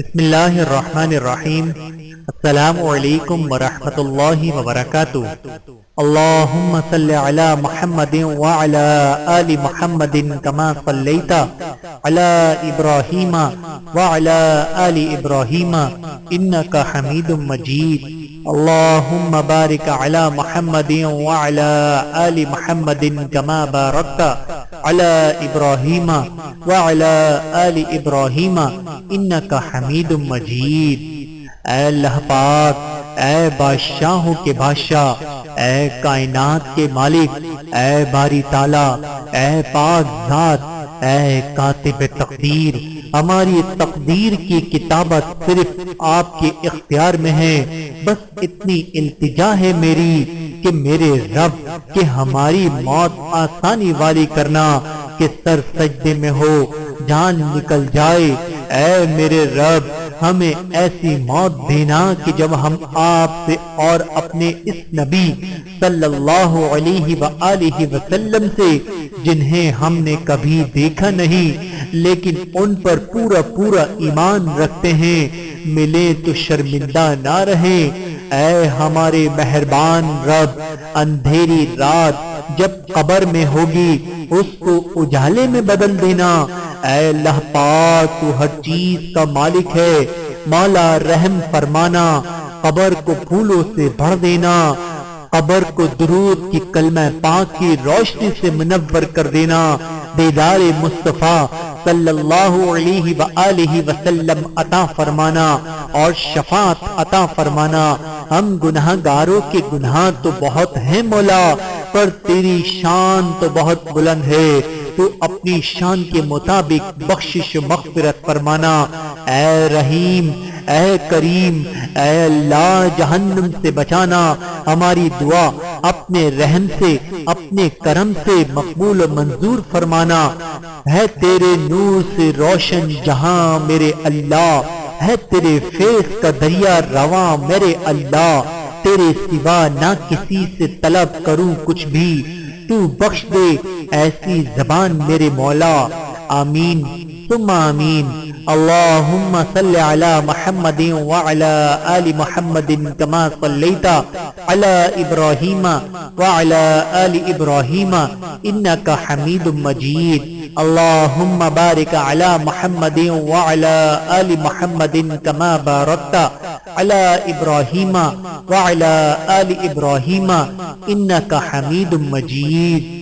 بسم اللہ الرحمن الرحیم۔ السلام علیکم ورحمۃ اللہ وبرکاتہ۔ اللہم صل علی محمد وعلی آل محمد کما صلیت علی ابراہیم وعلی آل ابراہیم انک حمید مجید۔ اللہم بارک علی محمد وعلی آل محمد کما بارکت علی ابراہیم وعلی آل ابراہیم انک حمید مجید۔ اے اللہ پاک، اے بادشاہوں کے بادشاہ، اے کائنات کے مالک، اے باری تعالی، اے پاک ذات، اے کاتب تقدیر، ہماری تقدیر کی کتابت صرف آپ کے اختیار میں ہے۔ بس اتنی التجا ہے میری کہ میرے رب کہ ہماری موت آسانی والی کرنا، کہ سر سجدے میں ہو جان نکل جائے۔ اے میرے رب، ہمیں ایسی موت دینا کہ جب ہم آپ سے اور اپنے اس نبی صلی اللہ علیہ وآلہ وسلم سے، جنہیں ہم نے کبھی دیکھا نہیں لیکن ان پر پورا ایمان رکھتے ہیں، ملے تو شرمندہ نہ رہیں۔ اے ہمارے مہربان رب، اندھیری رات جب قبر میں ہوگی اس کو اجالے میں بدل دینا۔ اے اللہ پاک، تو ہر چیز کا مالک ہے، مولا رحم فرمانا، قبر کو پھولوں سے بھر دینا، قبر کو درود کی کلمہ پاک کی روشنی سے منور کر دینا، دیدار مصطفیٰ صلی اللہ علیہ وآلہ وسلم عطا فرمانا اور شفاعت عطا فرمانا۔ ہم گناہ گاروں کے گناہ تو بہت ہیں مولا، پر تیری شان تو بہت بلند ہے، تو اپنی شان کے مطابق بخشش مغفرت فرمانا۔ اے رحیم، اے کریم، اے اللہ، جہنم سے بچانا، ہماری دعا اپنے رحم سے، اپنے کرم سے مقبول و منظور فرمانا۔ ہے تیرے نور سے روشن جہاں میرے اللہ، ہے تیرے فیض کا دریا رواں میرے اللہ، تیرے سوا نہ کسی سے طلب کروں کچھ بھی، تو بخش دے ایسی زبان میرے مولا۔ آمین ثم آمین۔ اللہم صل علی محمد وعلی آل محمد کما صلیت علی ابراہیم وعلی آل ابراہیم انک حمید مجید۔ اللہم بارک علی محمد وعلی آل محمد کما بارکت علی ابراہیم وعلی آل ابراہیم انک حمید مجید۔